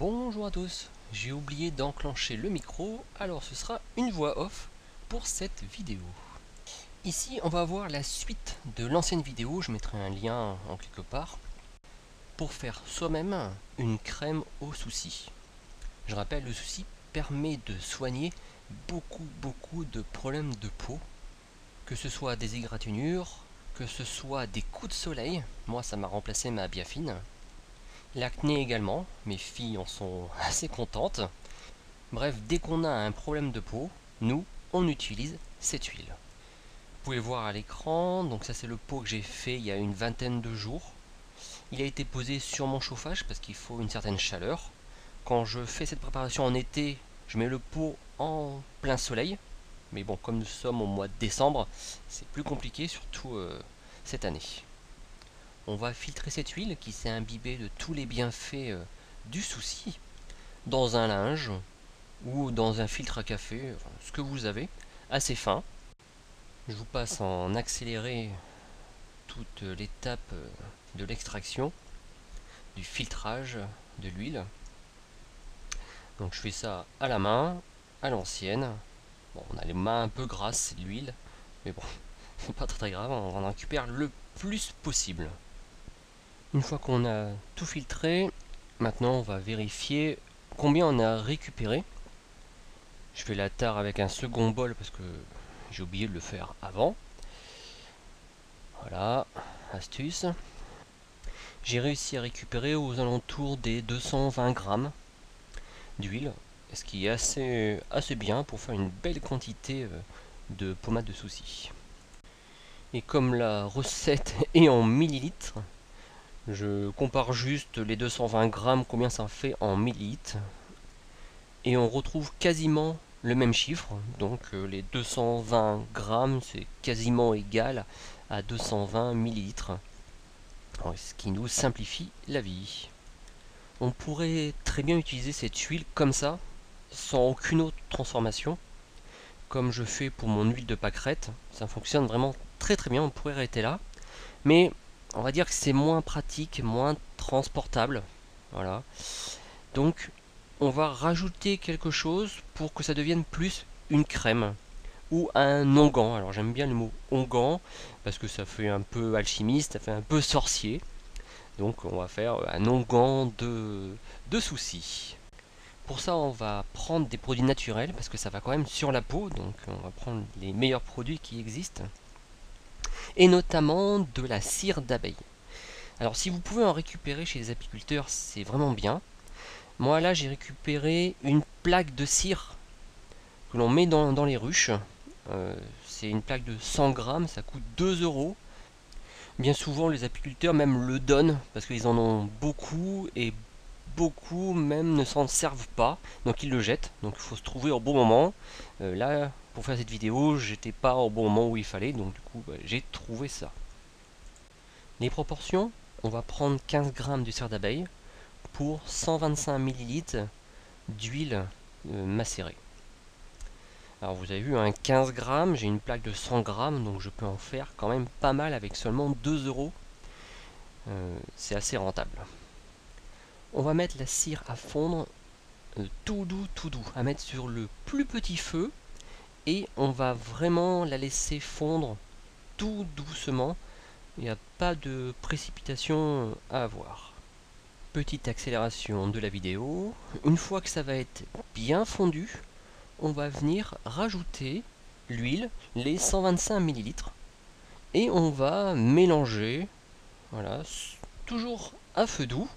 Bonjour à tous, j'ai oublié d'enclencher le micro, alors ce sera une voix off pour cette vidéo. Ici on va voir la suite de l'ancienne vidéo, je mettrai un lien en quelque part, pour faire soi-même une crème aux soucis. Je rappelle, le souci permet de soigner beaucoup de problèmes de peau, que ce soit des égratignures, que ce soit des coups de soleil, moi ça m'a remplacé ma biafine. L'acné également, mes filles en sont assez contentes. Bref, dès qu'on a un problème de peau, nous, on utilise cette huile. Vous pouvez voir à l'écran, donc ça c'est le pot que j'ai fait il y a une vingtaine de jours. Il a été posé sur mon chauffage parce qu'il faut une certaine chaleur. Quand je fais cette préparation en été, je mets le pot en plein soleil. Mais bon, comme nous sommes au mois de décembre, c'est plus compliqué, surtout cette année. On va filtrer cette huile qui s'est imbibée de tous les bienfaits du souci dans un linge ou dans un filtre à café, enfin, ce que vous avez, assez fin. Je vous passe en accéléré toute l'étape de l'extraction, du filtrage de l'huile. Donc je fais ça à la main, à l'ancienne. Bon, on a les mains un peu grasses, c'est de l'huile, mais bon, c'est pas très grave, on en récupère le plus possible. Une fois qu'on a tout filtré, maintenant on va vérifier combien on a récupéré. Je fais la tare avec un second bol parce que j'ai oublié de le faire avant. Voilà, astuce. J'ai réussi à récupérer aux alentours des 220 grammes d'huile, ce qui est assez bien pour faire une belle quantité de pommade de souci. Et comme la recette est en millilitres, je compare juste les 220 grammes, combien ça fait en millilitres, et on retrouve quasiment le même chiffre, donc les 220 grammes c'est quasiment égal à 220 millilitres, ce qui nous simplifie la vie. On pourrait très bien utiliser cette huile comme ça, sans aucune autre transformation, comme je fais pour mon huile de pâquerette. Ça fonctionne vraiment très bien, on pourrait arrêter là, mais on va dire que c'est moins pratique, moins transportable, voilà. Donc on va rajouter quelque chose pour que ça devienne plus une crème ou un onguent. Alors j'aime bien le mot onguent parce que ça fait un peu alchimiste, ça fait un peu sorcier. Donc on va faire un onguent de soucis. Pour ça on va prendre des produits naturels parce que ça va quand même sur la peau, donc on va prendre les meilleurs produits qui existent. Et notamment de la cire d'abeille. Alors si vous pouvez en récupérer chez les apiculteurs, c'est vraiment bien. Moi là j'ai récupéré une plaque de cire que l'on met dans les ruches. C'est une plaque de 100 grammes, ça coûte 2 euros. Bien souvent les apiculteurs même le donnent parce qu'ils en ont beaucoup et beaucoup même ne s'en servent pas, donc ils le jettent. Donc il faut se trouver au bon moment. Là pour faire cette vidéo j'étais pas au bon moment où il fallait, donc du coup j'ai trouvé ça. Les proportions, on va prendre 15 grammes de cire d'abeille pour 125 ml d'huile macérée. Alors vous avez vu, un 15 grammes, j'ai une plaque de 100 grammes, donc je peux en faire quand même pas mal avec seulement 2 euros. C'est assez rentable. On va mettre la cire à fondre tout doux, à mettre sur le plus petit feu, et on va vraiment la laisser fondre tout doucement. Il n'y a pas de précipitation à avoir. Petite accélération de la vidéo. Une fois que ça va être bien fondu, on va venir rajouter l'huile, les 125 ml, et on va mélanger, voilà, toujours à feu doux,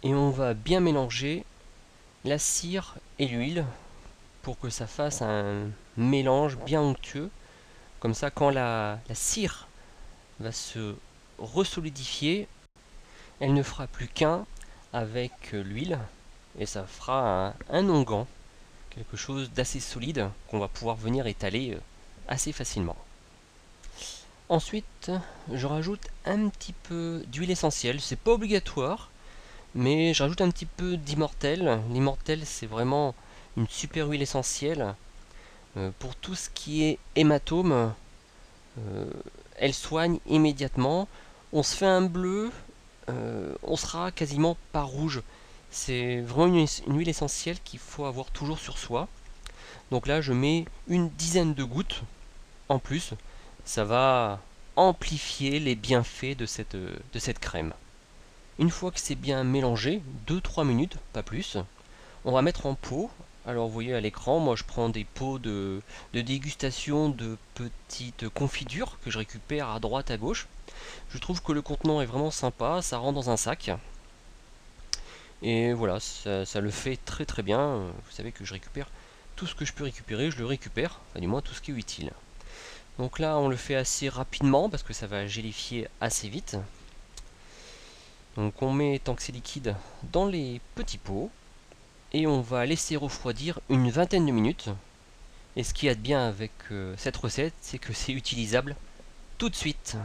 et on va bien mélanger la cire et l'huile pour que ça fasse un mélange bien onctueux. Comme ça, quand la cire va se resolidifier, elle ne fera plus qu'un avec l'huile, et ça fera un onguent, quelque chose d'assez solide qu'on va pouvoir venir étaler assez facilement. Ensuite, je rajoute un petit peu d'huile essentielle, c'est pas obligatoire, mais je rajoute un petit peu d'immortel. L'immortel, c'est vraiment une super huile essentielle pour tout ce qui est hématome. Elle soigne immédiatement. On se fait un bleu, on sera quasiment pas rouge. C'est vraiment une huile essentielle qu'il faut avoir toujours sur soi. Donc là, je mets une dizaine de gouttes en plus. Ça va amplifier les bienfaits de cette crème. Une fois que c'est bien mélangé, 2-3 minutes, pas plus, on va mettre en pot. Alors vous voyez à l'écran, moi je prends des pots de dégustation de petites confitures que je récupère à droite à gauche. Je trouve que le contenant est vraiment sympa, ça rentre dans un sac. Et voilà, ça le fait très très bien. Vous savez que je récupère tout ce que je peux récupérer, je le récupère, enfin du moins tout ce qui est utile. Donc là on le fait assez rapidement parce que ça va gélifier assez vite. Donc on met, tant que c'est liquide, dans les petits pots et on va laisser refroidir une vingtaine de minutes. Et ce qu'il y a de bien avec cette recette, c'est que c'est utilisable tout de suite.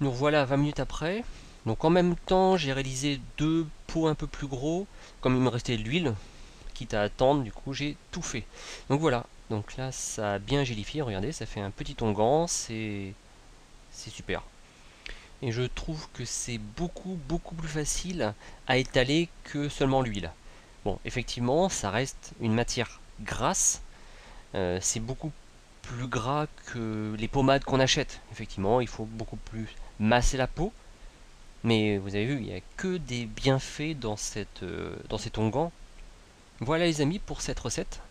Nous revoilà 20 minutes après. Donc en même temps, j'ai réalisé 2 pots un peu plus gros. Comme il me restait de l'huile, quitte à attendre, du coup j'ai tout fait. Donc voilà, donc là ça a bien gélifié, regardez, ça fait un petit onguent, c'est super. Et je trouve que c'est beaucoup plus facile à étaler que seulement l'huile. Bon, effectivement, ça reste une matière grasse, c'est beaucoup plus gras que les pommades qu'on achète. Effectivement, il faut beaucoup plus masser la peau, mais vous avez vu, il n'y a que des bienfaits dans cet onguent. Voilà les amis pour cette recette.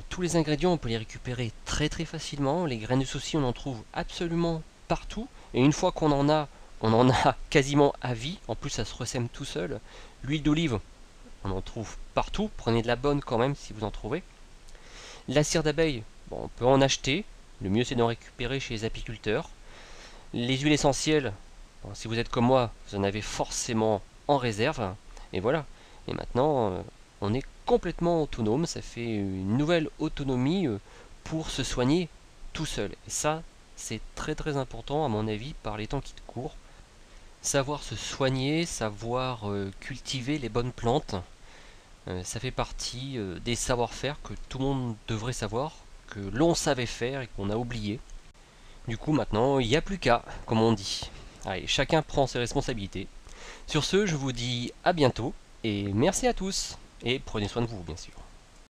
Tous les ingrédients, on peut les récupérer très facilement. Les graines de souci, on en trouve absolument partout. Et une fois qu'on en a, on en a quasiment à vie. En plus, ça se ressème tout seul. L'huile d'olive, on en trouve partout. Prenez de la bonne quand même si vous en trouvez. La cire d'abeille, bon, on peut en acheter. Le mieux, c'est d'en récupérer chez les apiculteurs. Les huiles essentielles, bon, si vous êtes comme moi, vous en avez forcément en réserve. Et voilà. Et maintenant, on est complètement autonome. Ça fait une nouvelle autonomie pour se soigner tout seul. Et ça, c'est très important à mon avis par les temps qui courent. Savoir se soigner, savoir cultiver les bonnes plantes, ça fait partie des savoir-faire que tout le monde devrait savoir, que l'on savait faire et qu'on a oublié. Du coup maintenant, il n'y a plus qu'à, comme on dit. Allez, chacun prend ses responsabilités. Sur ce, je vous dis à bientôt, et merci à tous, et prenez soin de vous bien sûr.